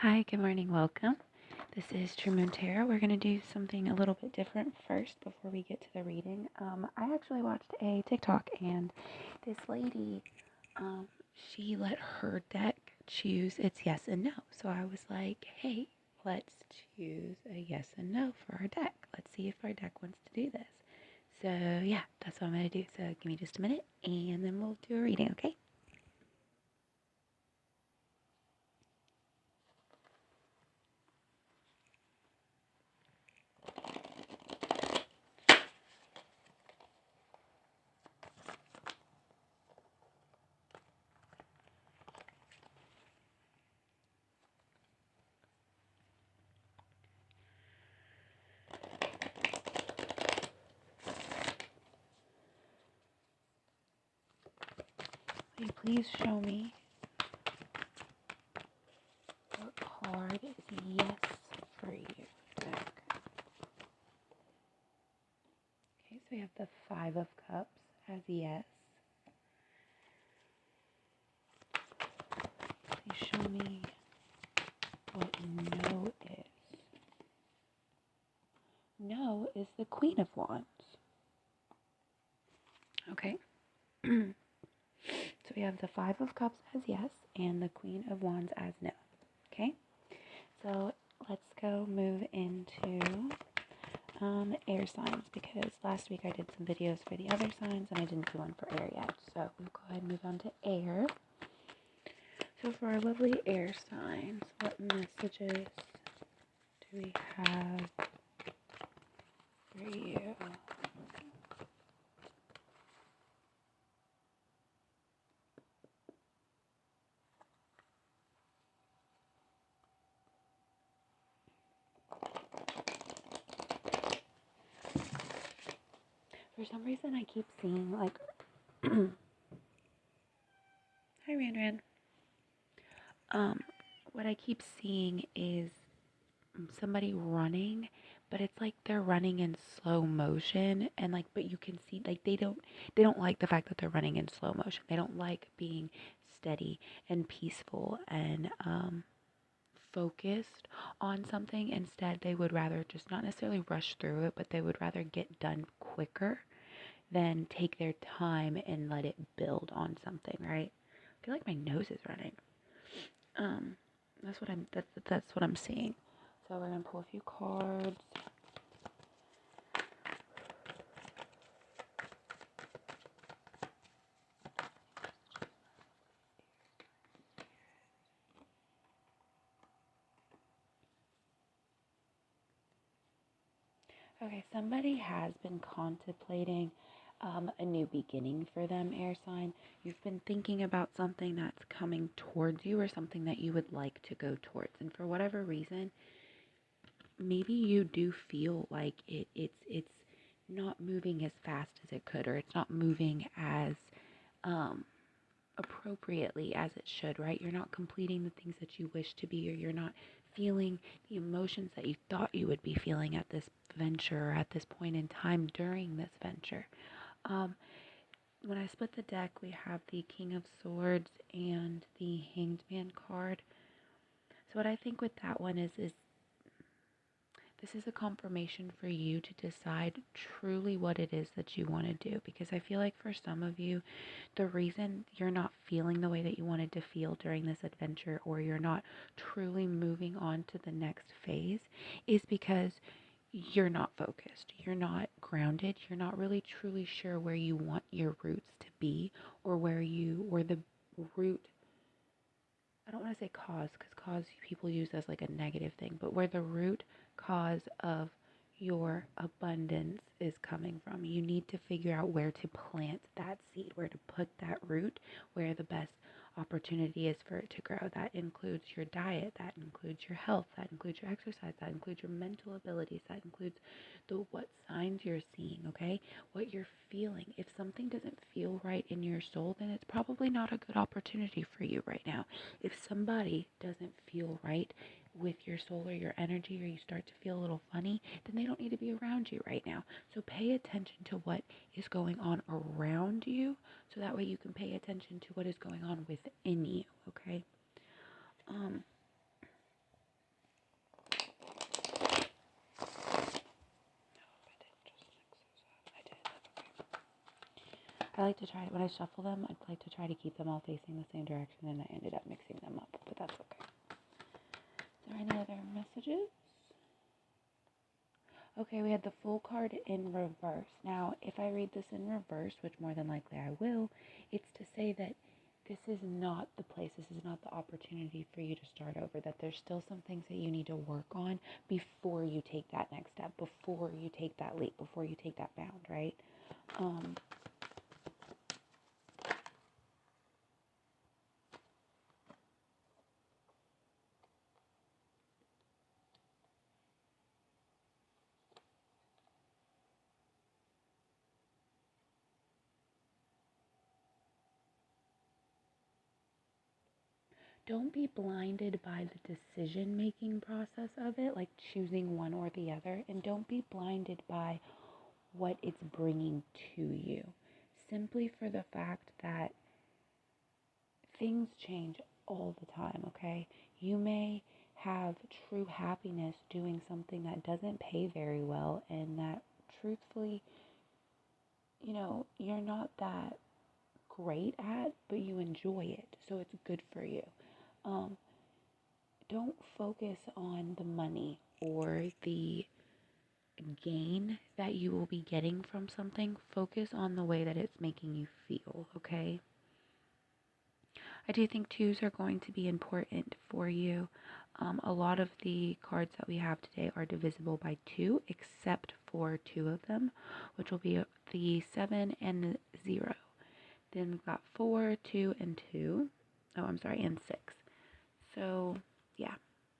Hi, good morning, welcome. This is True Moon Tarot. We're going to do something a little bit different first before we get to the reading. I actually watched a TikTok and this lady, she let her deck choose its yes and no. So I was like, hey, let's choose a yes and no for our deck. Let's see if our deck wants to do this. So yeah, that's what I'm going to do. So give me just a minute and then we'll do a reading, okay? Will you please show me what card is yes for you? Okay, so we have the Five of Cups as yes. Please show me what no is. No is the Queen of Wands. Okay. So we have the Five of Cups as yes and the Queen of Wands as no. Okay. So let's go move into air signs, because last week I did some videos for the other signs and I didn't do one for air yet. So we'll go ahead and move on to air. So for our lovely air signs, what messages do we have for you? For some reason I keep seeing like hi Ran. What I keep seeing is somebody running, but it's like they're running in slow motion, and like, but you can see like they don't like the fact that they're running in slow motion. They don't like being steady and peaceful and focused on something. Instead, they would rather just not necessarily rush through it, but they would rather get done quicker than take their time and let it build on something, right? I feel like my nose is running. That's what I'm seeing. So we're gonna pull a few cards. Okay, somebody has been contemplating a new beginning for them, air sign. You've been thinking about something that's coming towards you or something that you would like to go towards. And for whatever reason, maybe you do feel like it's not moving as fast as it could, or it's not moving as appropriately as it should, right? You're not completing the things that you wish to be, or you're not feeling the emotions that you thought you would be feeling at this venture or at this point in time during this venture. When I split the deck, we have the King of Swords and the Hanged Man card. So what I think with that one is this is a confirmation for you to decide truly what it is that you want to do. Because I feel like for some of you, the reason you're not feeling the way that you wanted to feel during this adventure, or you're not truly moving on to the next phase, is because you're not focused, you're not grounded, you're not really truly sure where you want your roots to be, or where the root, I don't want to say cause, because cause people use as like a negative thing, but where the root cause of your abundance is coming from. You need to figure out where to plant that seed, where to put that root, where the best opportunity is for it to grow. That includes your diet, that includes your health, that includes your exercise, that includes your mental abilities, that includes what signs you're seeing, okay? What you're feeling. If something doesn't feel right in your soul, then it's probably not a good opportunity for you right now. If somebody doesn't feel right with your soul or your energy, or you start to feel a little funny, then they don't need to be around you right now. So pay attention to what is going on around you, so that way you can pay attention to what is going on within you, okay? I like to try, when I shuffle them, I'd like to try to keep them all facing the same direction, and I ended up mixing them up, but that's okay. Is there any other messages? Okay, we had the Fool card in reverse. Now, if I read this in reverse, which more than likely I will, it's to say that this is not the place, this is not the opportunity for you to start over, that there's still some things that you need to work on before you take that next step, before you take that leap, before you take that bound, right? Don't be blinded by the decision-making process of it, like choosing one or the other, and don't be blinded by what it's bringing to you. Simply for the fact that things change all the time, okay? You may have true happiness doing something that doesn't pay very well and that truthfully, you're not that great at, but you enjoy it, so it's good for you. Don't focus on the money or the gain that you will be getting from something. Focus on the way that it's making you feel, okay? I do think twos are going to be important for you. A lot of the cards that we have today are divisible by 2, except for 2 of them, which will be the 7 and the 0. Then we've got 4, 2, and 2. Oh, I'm sorry, and 6. So, yeah,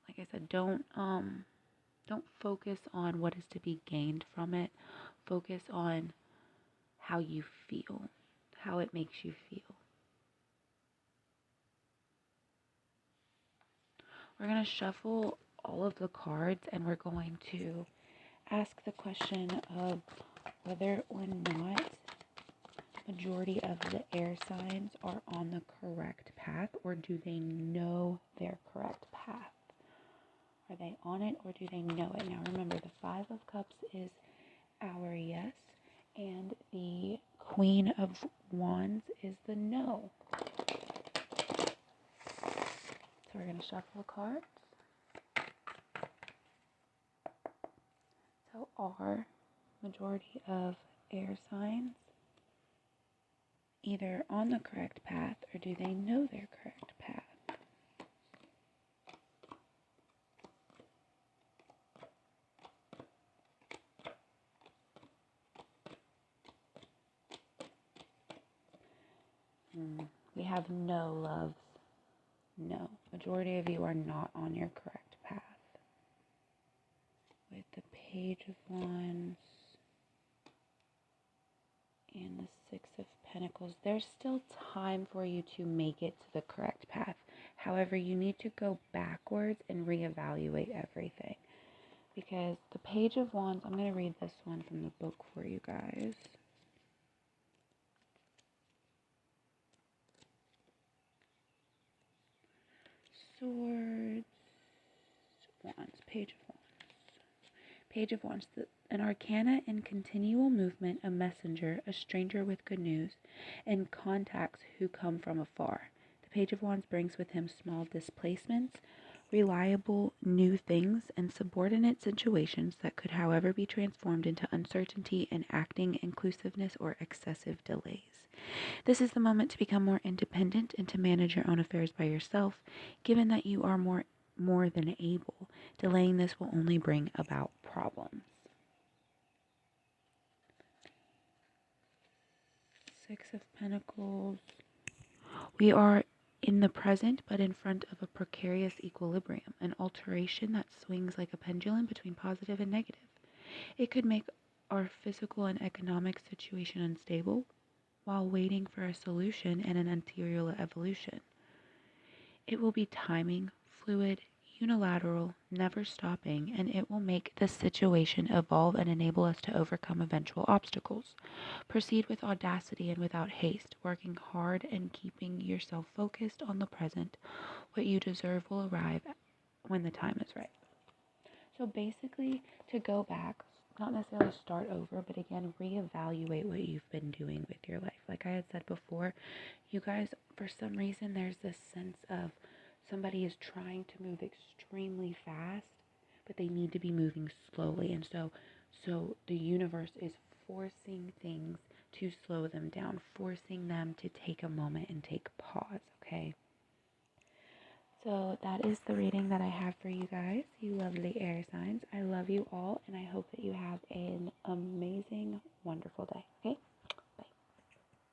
like I said, don't focus on what is to be gained from it. Focus on how you feel, how it makes you feel. We're going to shuffle all of the cards and we're going to ask the question of whether or not majority of the air signs are on the correct path, or do they know their correct path? Are they on it or do they know it? Now remember, the 5 of Cups is our yes, and the Queen of Wands is the no. So we're going to shuffle cards. So are majority of air signs either on the correct path or do they know their correct path? We have no, loves. No. Majority of you are not on your correct path. With the Page of Wands and the 6 of Pentacles, there's still time for you to make it to the correct path. However, you need to go backwards and reevaluate everything. Because the Page of Wands, I'm going to read this one from the book for you guys. Swords, Wands, Page of Wands. Page of Wands, an arcana in continual movement, a messenger, a stranger with good news, and contacts who come from afar. The Page of Wands brings with him small displacements, reliable new things, and subordinate situations that could, however, be transformed into uncertainty and acting inclusiveness or excessive delays. This is the moment to become more independent and to manage your own affairs by yourself, given that you are more than able. Delaying this will only bring about problems. 6 of Pentacles. We are in the present, but in front of a precarious equilibrium, an alteration that swings like a pendulum between positive and negative. It could make our physical and economic situation unstable, while waiting for a solution and an anterior evolution. It will be timing, fluid, unilateral, never stopping, and it will make the situation evolve and enable us to overcome eventual obstacles. Proceed with audacity and without haste, working hard and keeping yourself focused on the present. What you deserve will arrive when the time is right. So basically, to go back, not necessarily start over, but again, reevaluate what you've been doing with your life. Like like I had said before, you guys, for some reason, there's this sense of somebody is trying to move extremely fast, but they need to be moving slowly. And so the universe is forcing things to slow them down, forcing them to take a moment and take pause, okay? So that is the reading that I have for you guys, you lovely air signs. I love you all, and I hope that you have an amazing, wonderful day, okay?